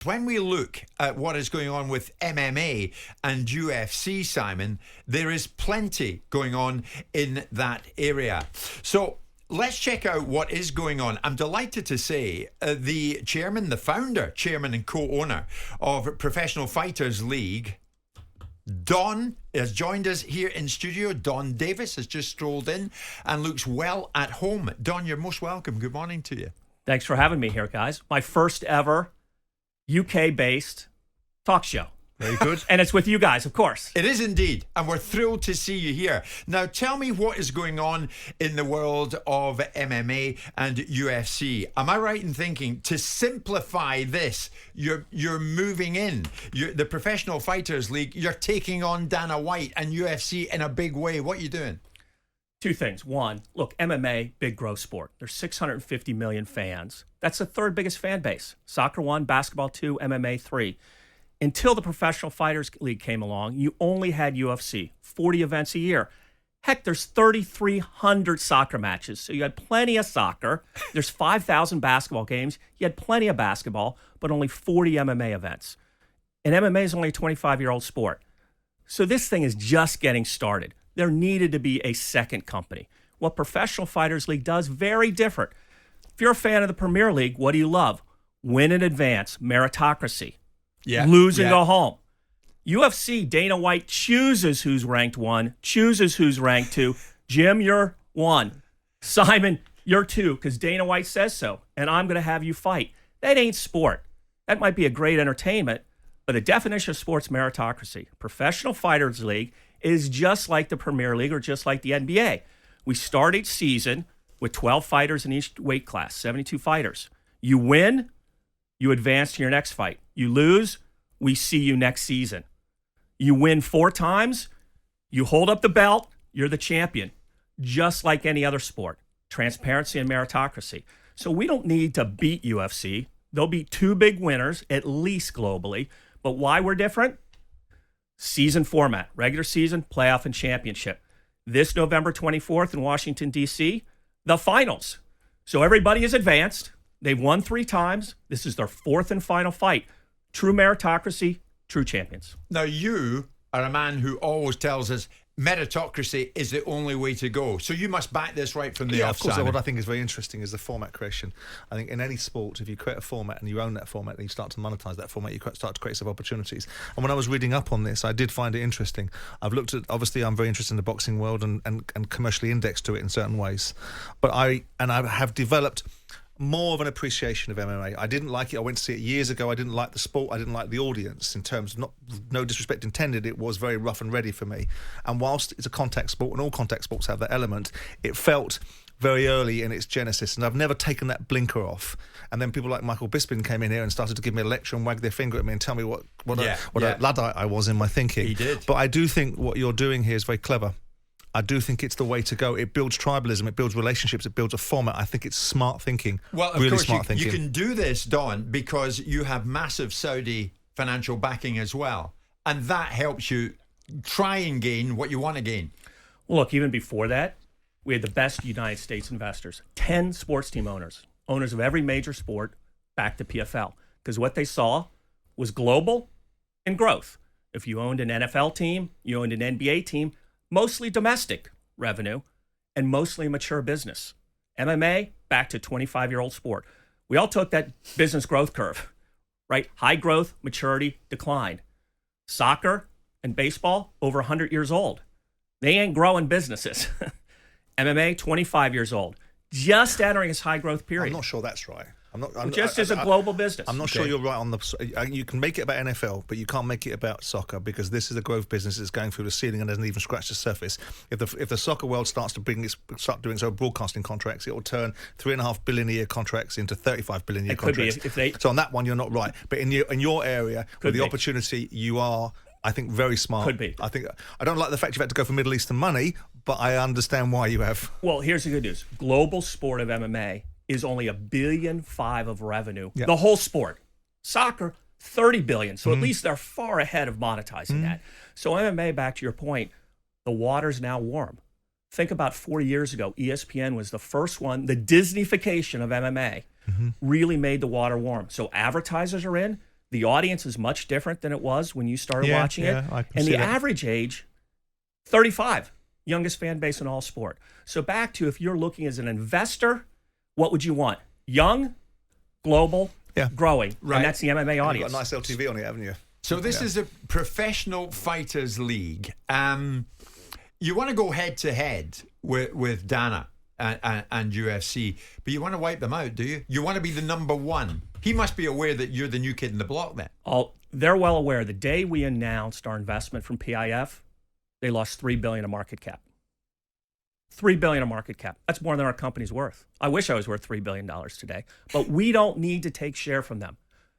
When we look at what is going on with MMA and UFC, Simon, there is plenty going on in that area. So let's check out what is going on. I'm delighted to say the chairman, the founder, chairman and co-owner of Professional Fighters League, Donn, has joined us here in studio. Donn David has just strolled in and looks well at home. Donn, you're most welcome. Good morning to you. Thanks for having me here, guys. My first ever UK-based talk show. Very good. And it's with you guys, of course. It is indeed. And we're thrilled to see you here. Now, tell me what is going on in the world of MMA and UFC. Am I right in thinking, to simplify this, you're moving in, the Professional Fighters League, you're taking on Dana White and UFC in a big way. What are you doing? Two things. One, look, MMA, big growth sport. There's 650 million fans. That's the third biggest fan base. Soccer 1, basketball 2, MMA 3. Until the Professional Fighters League came along, you only had UFC, 40 events a year. Heck, there's 3,300 soccer matches. So you had plenty of soccer. There's 5,000 basketball games. You had plenty of basketball, but only 40 MMA events. And MMA is only a 25-year-old sport. So this thing is just getting started. There needed to be a second company. What Professional Fighters League does, very different. If you're a fan of the Premier League, what do you love? Win in advance, meritocracy. Yeah. Lose and go home. UFC, Dana White chooses who's ranked 1, chooses who's ranked 2. Jim, you're 1. Simon, you're 2, because Dana White says so, and I'm going to have you fight. That ain't sport. That might be a great entertainment, but the definition of sport's meritocracy. Professional Fighters League is just like the Premier League or just like the NBA. We start each season with 12 fighters in each weight class, 72 fighters. You win, you advance to your next fight. You lose, we see you next season. You win 4 times, you hold up the belt, you're the champion, just like any other sport. Transparency and meritocracy. So we don't need to beat UFC. There'll be 2 big winners, at least globally. But why we're different? Season format, regular season, playoff, and championship. This November 24th in Washington, D.C., the finals. So everybody is advanced. They've won 3 times. This is their 4th and final fight. True meritocracy, true champions. Now, you are a man who always tells us meritocracy is the only way to go. So you must back this right from the off, of course. Simon. What I think is very interesting is the format creation. I think in any sport, if you create a format and you own that format and you start to monetize that format, you start to create some opportunities. And when I was reading up on this, I did find it interesting. I've looked at, obviously, I'm very interested in the boxing world and commercially indexed to it in certain ways. But I have developed more of an appreciation of MMA. I didn't like it. I went to see it years ago. I didn't like the sport. I didn't like the audience. In terms of no disrespect intended, it was very rough and ready for me. And whilst it's a contact sport, and all contact sports have that element, it felt very early in its genesis, and I've never taken that blinker off. And then people like Michael Bisping came in here and started to give me a lecture and wag their finger at me and tell me what a Luddite I was in my thinking. He did. But I do think what you're doing here is very clever. I do think it's the way to go. It builds tribalism, it builds relationships, it builds a format. I think it's smart thinking. Well, of really course, smart thinking. You can do this, Donn, because you have massive Saudi financial backing as well. And that helps you try and gain what you want to gain. Well, look, even before that, we had the best United States investors. 10 sports team owners of every major sport, back to PFL. Because what they saw was global and growth. If you owned an NFL team, you owned an NBA team, mostly domestic revenue, and mostly mature business. MMA, back to 25-year-old sport. We all took that business growth curve, right? High growth, maturity, decline. Soccer and baseball, over 100 years old. They ain't growing businesses. MMA, 25 years old. Just entering its high growth period. I'm not sure that's right. As a global business. I'm not sure you're right on the. You can make it about NFL, but you can't make it about soccer because this is a growth business that's going through the ceiling and doesn't even scratch the surface. If the soccer world starts to start doing its own broadcasting contracts, it will turn $3.5 billion a year contracts into $35 billion a year contracts. Could be So on that one, you're not right. But in your area, with the opportunity, you are, I think, very smart. Could be. I don't like the fact you've had to go for Middle Eastern money, but I understand why you have. Well, here's the good news: global sport of MMA is only $1.5 billion of revenue. Yep. The whole sport. Soccer, $30 billion. So at least they're far ahead of monetizing that. So MMA, back to your point, the water's now warm. Think about 40 years ago, ESPN was the first one, the Disneyfication of MMA really made the water warm. So advertisers are in, The audience is much different than it was when you started watching it. I can And see the that. average age, 35, youngest fan base in all sport. So back to, if you're looking as an investor, what would you want? Young, global, growing. Right. And that's the MMA And you've audience. got a nice LTV on it, haven't you? So this is a professional fighters league. You want to go head to head with Dana and UFC, but you want to wipe them out, do you? You want to be the number one. He must be aware that you're the new kid in the block then. They're well aware. The day we announced our investment from PIF, they lost $3 billion of market cap. $3 billion of market cap. That's more than our company's worth. I wish I was worth $3 billion today, but we don't need to take share from them.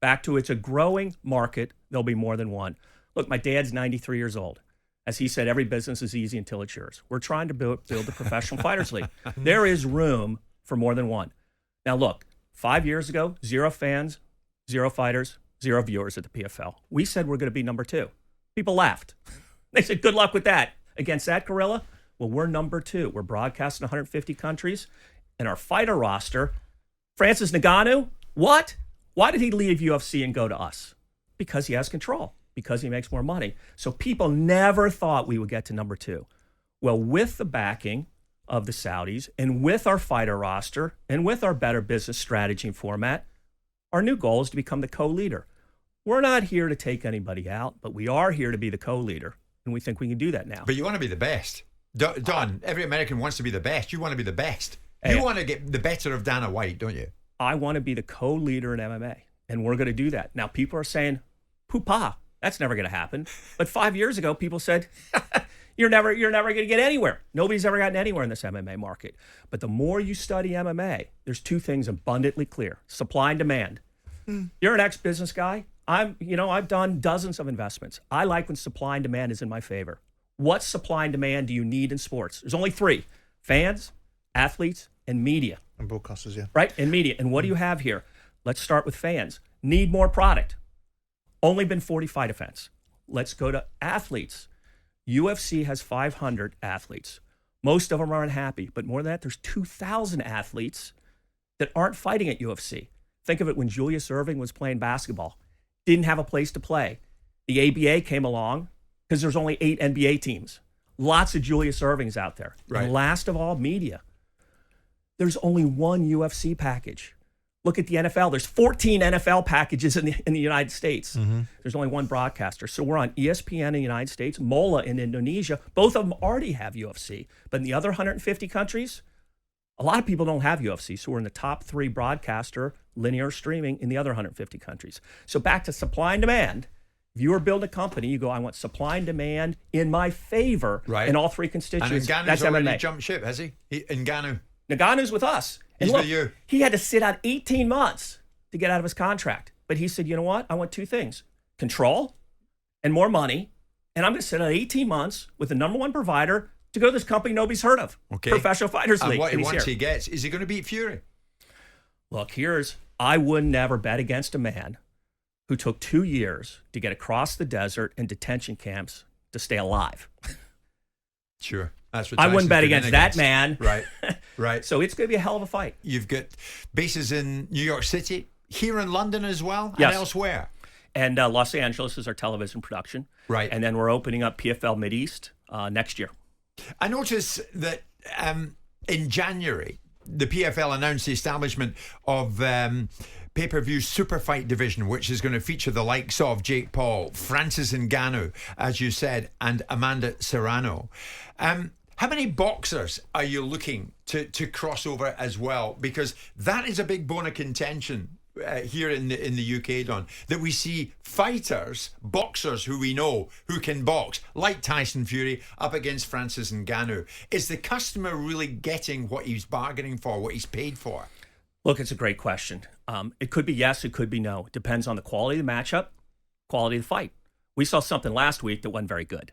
Back to, it's a growing market. There'll be more than one. Look, my dad's 93 years old. As he said, every business is easy until it's yours. We're trying to build the Professional Fighters League. There is room for more than one. Now, look, 5 years ago, 0 fans, 0 fighters, 0 viewers at the PFL. We said we're going to be number 2. People laughed. They said, good luck with that. Against that gorilla, well, we're number 2. We're broadcast in 150 countries. And our fighter roster, Francis Ngannou, what? Why did he leave UFC and go to us? Because he has control, because he makes more money. So people never thought we would get to number 2. Well, with the backing of the Saudis and with our fighter roster and with our better business strategy and format, our new goal is to become the co-leader. We're not here to take anybody out, but we are here to be the co-leader. And we think we can do that now. But you want to be the best. Don, every American wants to be the best. You want to be the best. Hey, you want to get the better of Dana White, don't you? I want to be the co-leader in MMA, and we're going to do that. Now, people are saying, poo-pah, that's never going to happen. But 5 years ago, people said, you're never going to get anywhere. Nobody's ever gotten anywhere in this MMA market. But the more you study MMA, there's 2 things abundantly clear: supply and demand. You're an ex-business guy. I've done dozens of investments. I like when supply and demand is in my favor. What supply and demand do you need in sports? There's only 3: fans, athletes, and media. And broadcasters, yeah. Right? And media. And what do you have here? Let's start with fans. Need more product. Only been 40 fight events. Let's go to athletes. UFC has 500 athletes. Most of them are unhappy. But more than that, there's 2,000 athletes that aren't fighting at UFC. Think of it when Julius Erving was playing basketball. Didn't have a place to play. The ABA came along because there's only 8 NBA teams. Lots of Julius Ervings out there. Right. And last of all, media. There's only one UFC package. Look at the NFL. There's 14 NFL packages in the United States. Mm-hmm. There's only one broadcaster. So we're on ESPN in the United States, Mola in Indonesia. Both of them already have UFC. But in the other 150 countries, a lot of people don't have UFC. So we're in the top 3 broadcaster, linear streaming in the other 150 countries. So back to supply and demand. If you were building a company, you go, I want supply and demand in my favor in all 3 constituents. And that's Ngannou's already MMA. jumped ship, has he? Ngannou's with us. And He's look, with you. he had to sit out 18 months to get out of his contract. But he said, you know what? I want 2 things: control and more money. And I'm going to sit out 18 months with the number 1 provider to go to this company nobody's heard of. Okay. Professional Fighters League. And what And he's once here. he gets, is he going to beat Fury? Look, I would never bet against a man who took 2 years to get across the desert and detention camps to stay alive. Sure. That's what I wouldn't Tyson's bet been against in that man. Right. So it's going to be a hell of a fight. You've got bases in New York City, here in London as well, Yes. and elsewhere. And Los Angeles is our television production. Right. And then we're opening up PFL Mideast next year. I noticed that in January, the PFL announced the establishment of pay-per-view super fight division, which is going to feature the likes of Jake Paul, Francis Ngannou, as you said, and Amanda Serrano. How many boxers are you looking to cross over as well? Because that is a big bone of contention here in the UK, Don, that we see fighters, boxers who we know who can box, like Tyson Fury up against Francis Ngannou. Is the customer really getting what he's bargaining for, what he's paid for? Look, it's a great question. It could be yes, it could be no. It depends on the quality of the matchup, quality of the fight. We saw something last week that wasn't very good.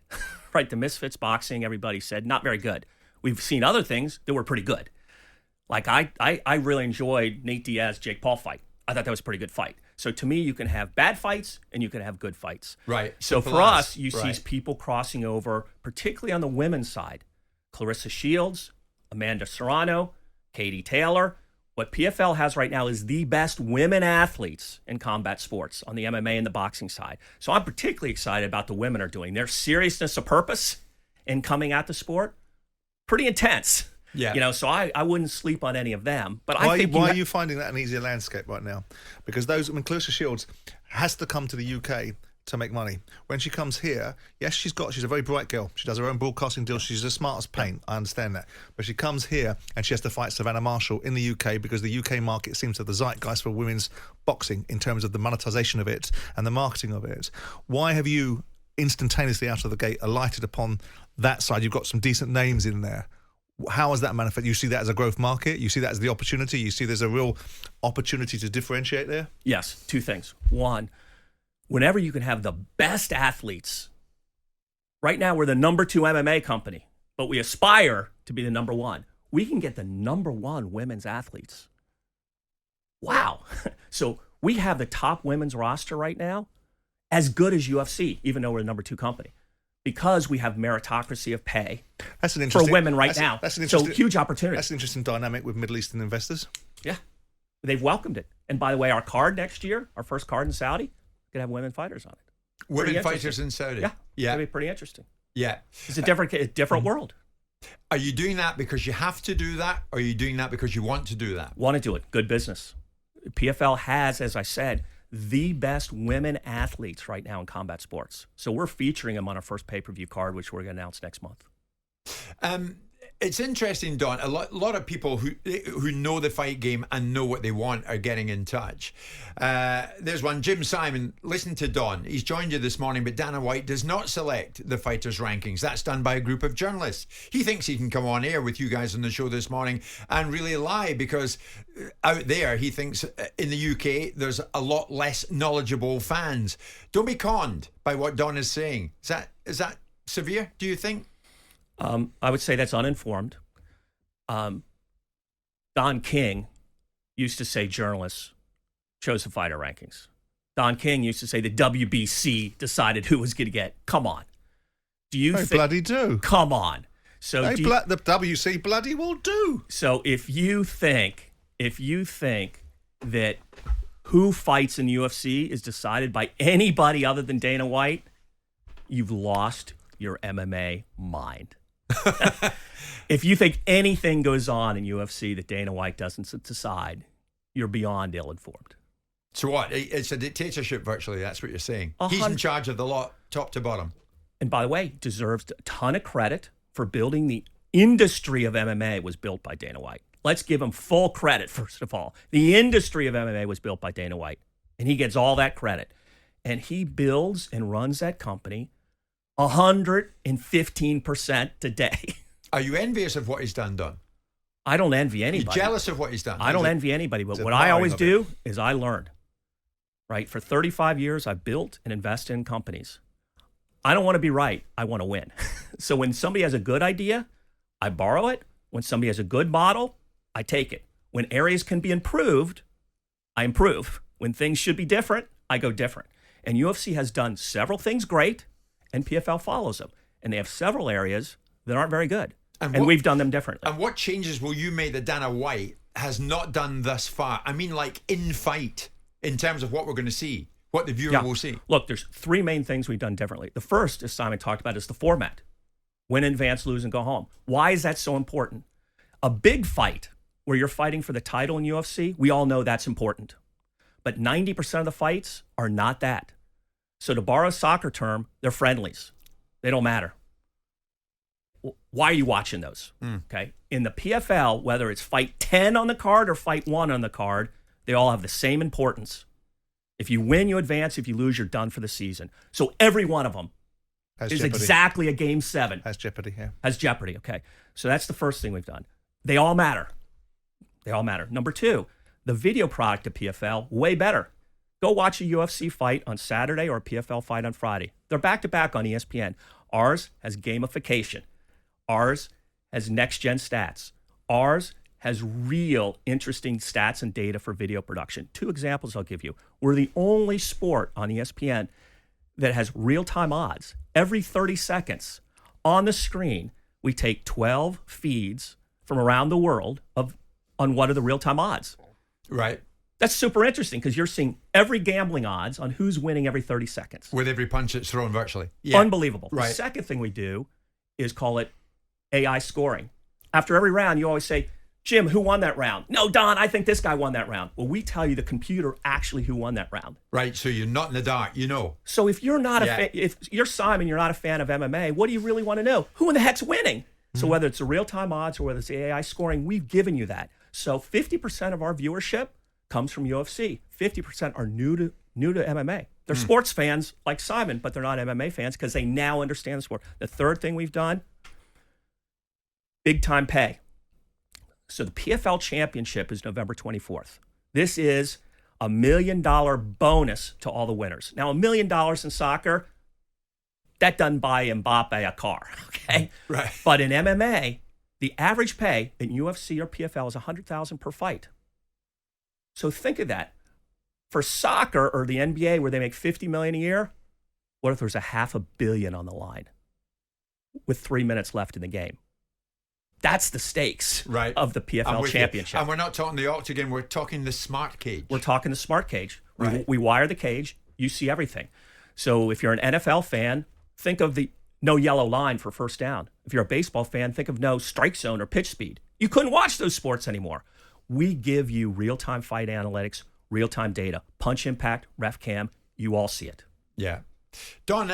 Right, the Misfits boxing, everybody said, not very good. We've seen other things that were pretty good. Like I really enjoyed Nate Diaz, Jake Paul fight. I thought that was a pretty good fight. So to me, you can have bad fights and you can have good fights. Right. So for us, you see people crossing over, particularly on the women's side. Clarissa Shields, Amanda Serrano, Katie Taylor. What PFL has right now is the best women athletes in combat sports on the MMA and the boxing side. So I'm particularly excited about the women are doing. Their seriousness of purpose in coming at the sport, pretty intense. Yeah. You know, so I wouldn't sleep on any of them. But Why, I think why are you finding that an easier landscape right now? Because Clarissa Shields has to come to the UK to make money. When she comes here, yes, she's a very bright girl. She does her own broadcasting deal. She's as smart as paint. I understand that. But she comes here and she has to fight Savannah Marshall in the UK because the UK market seems to have the zeitgeist for women's boxing in terms of the monetization of it and the marketing of it. Why have you instantaneously out of the gate alighted upon that side? You've got some decent names in there. How has that manifested? You see that as a growth market? You see that as the opportunity? You see there's a real opportunity to differentiate there? Yes, two things. One, whenever you can have the best athletes, right now we're the number 2 MMA company, but we aspire to be the number 1. We can get the number 1 women's athletes. Wow. So we have the top women's roster right now as good as UFC, even though we're the number 2 company, because we have meritocracy of pay for women right now. So huge opportunity. That's an interesting dynamic with Middle Eastern investors. Yeah. They've welcomed it. And by the way, our card next year, our first card in Saudi, going to have women fighters on it. Women fighters in Saudi? Yeah. Yeah. It'll be pretty interesting. Yeah. It's a different world. Are you doing that because you have to do that, or are you doing that because you want to do that? Want to do it. Good business. PFL has, as I said, the best women athletes right now in combat sports. So we're featuring them on our first pay-per-view card, which we're going to announce next month. It's interesting, Donn. A lot of people who know the fight game and know what they want are getting in touch. There's one, Jim Simon. Listen to Donn. He's joined you this morning, but Dana White does not select the fighters' rankings. That's done by a group of journalists. He thinks he can come on air with you guys on the show this morning and really lie, because out there he thinks in the UK there's a lot less knowledgeable fans. Don't be conned by what Donn is saying. Is that severe, do you think? I would say that's uninformed. Don King used to say journalists chose the fighter rankings. Don King used to say the WBC decided who was going to get. Come on. Do you think? Bloody do. Come on. So the WC bloody will do. So if you think that who fights in the UFC is decided by anybody other than Dana White, you've lost your MMA mind. If you think anything goes on in UFC that Dana White doesn't decide, you're beyond ill-informed. So what? It's a dictatorship virtually, that's what you're saying. He's in charge of the lot, top to bottom. And by the way, deserves a ton of credit for building the industry of MMA was built by Dana White. Let's give him full credit, first of all. The industry of MMA was built by Dana White, and he gets all that credit. And he builds and runs that company 115% today. Are you envious of what he's done, Donn? I don't envy anybody. You're jealous of what he's done? I don't envy anybody, but what I always do is I learn. Right? For 35 years, I've built and invested in companies. I don't want to be right. I want to win. So when somebody has a good idea, I borrow it. When somebody has a good model, I take it. When areas can be improved, I improve. When things should be different, I go different. And UFC has done several things great, and PFL follows them. And they have several areas that aren't very good. And we've done them differently. And what changes will you make that Dana White has not done thus far? I mean, like in fight, in terms of what we're going to see, what the viewer will see. Look, there's 3 main things we've done differently. The first, as Simon talked about, is the format. Win in advance, lose, and go home. Why is that so important? A big fight where you're fighting for the title in UFC, we all know that's important. But 90% of the fights are not that. So to borrow a soccer term, they're friendlies. They don't matter. Why are you watching those? Okay. In the PFL, whether it's fight 10 on the card or fight 1 on the card, they all have the same importance. If you win, you advance. If you lose, you're done for the season. So every one of them is jeopardy. Exactly a game 7. Has jeopardy, yeah. Has jeopardy, okay. So that's the first thing we've done. They all matter. They all matter. Number 2, the video product of PFL, way better. Go watch a UFC fight on Saturday or a PFL fight on Friday. They're back-to-back on ESPN. Ours has gamification. Ours has next-gen stats. Ours has real interesting stats and data for video production. 2 examples I'll give you. We're the only sport on ESPN that has real-time odds. Every 30 seconds on the screen, we take 12 feeds from around the world of on what are the real-time odds. Right. That's super interesting because you're seeing every gambling odds on who's winning every 30 seconds. With every punch that's thrown virtually. Yeah. Unbelievable. Right. The second thing we do is call it AI scoring. After every round, you always say, Jim, who won that round? No, Don, I think this guy won that round. Well, we tell you the computer actually who won that round. Right, so you're not in the dark, you know. So if you're not if you're Simon, you're not a fan of MMA, what do you really want to know? Who in the heck's winning? Mm-hmm. So whether it's the real-time odds or whether it's the AI scoring, we've given you that. So 50% of our viewership comes from UFC. 50% are new to MMA. They're sports fans like Simon, but they're not MMA fans because they now understand the sport. The third thing we've done, big time pay. So the PFL championship is November 24th. This is $1 million bonus to all the winners. Now, $1 million in soccer, that doesn't buy Mbappe a car, okay? Right. But in MMA, the average pay in UFC or PFL is $100,000 per fight. So think of that. For soccer or the NBA, where they make $50 million a year, what if there's $500 million on the line with 3 minutes left in the game? That's the stakes of the PFL championship. And we're not talking the octagon, we're talking the smart cage. We're talking the smart cage. Right. We wire the cage, you see everything. So if you're an NFL fan, think of the no yellow line for first down. If you're a baseball fan, think of no strike zone or pitch speed. You couldn't watch those sports anymore. We give you real-time fight analytics, real-time data, punch impact, ref cam, you all see it. Yeah. Don,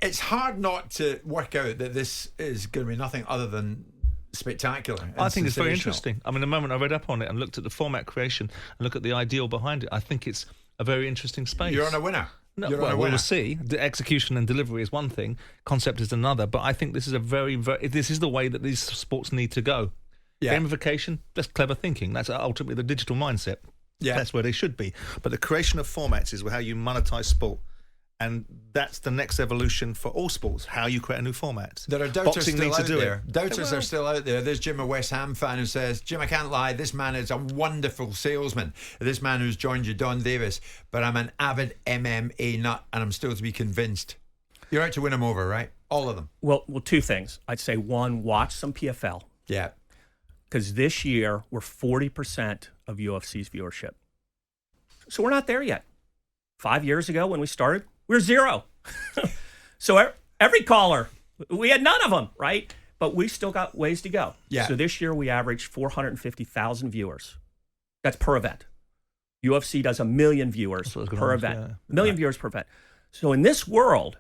it's hard not to work out that this is going to be nothing other than spectacular. I think it's very interesting. I mean, the moment I read up on it and looked at the format creation and look at the ideal behind it, I think it's a very interesting space. You're on a winner. No, well, we'll see. The execution and delivery is one thing, concept is another. But I think this is this is the way that these sports need to go. Yeah. Gamification, that's clever thinking. That's ultimately the digital mindset. Yeah, that's where they should be. But the creation of formats is how you monetize sport. And that's the next evolution for all sports, how you create a new format. There are doubters still out there. Doubters are still out there. There's Jim, a West Ham fan, who says, Jim, I can't lie, this man is a wonderful salesman. This man who's joined you, Donn David, but I'm an avid MMA nut and I'm still to be convinced. You're out to win them over, right? All of them. Well, two things. I'd say one, watch some PFL. Yeah. Because this year, we're 40% of UFC's viewership. So we're not there yet. 5 years ago when we started, we were 0. So every caller, we had none of them, right? But we still got ways to go. Yeah. So this year we averaged 450,000 viewers. That's per event. UFC does 1 million viewers per event. 1 million viewers per event. So in this world,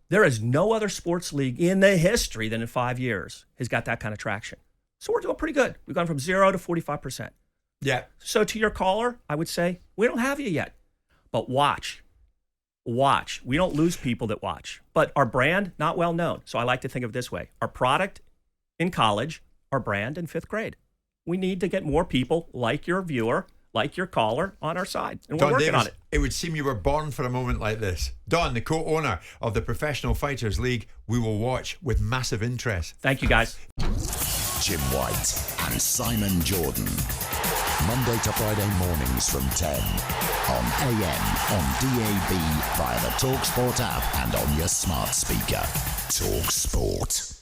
there is no other sports league in the history that in 5 years has got that kind of traction. So we're doing pretty good. We've gone from 0 to 45%. Yeah. So to your caller, I would say, we don't have you yet. But watch. We don't lose people that watch. But our brand, not well known. So I like to think of it this way. Our product in college, our brand in 5th grade. We need to get more people like your viewer, like your caller on our side. And we're working on it. It would seem you were born for a moment like this. Don, the co-owner of the Professional Fighters League, we will watch with massive interest. Thank you, guys. Jim White and Simon Jordan. Monday to Friday mornings from 10 on AM, on DAB, via the talkSPORT app and on your smart speaker. talkSPORT.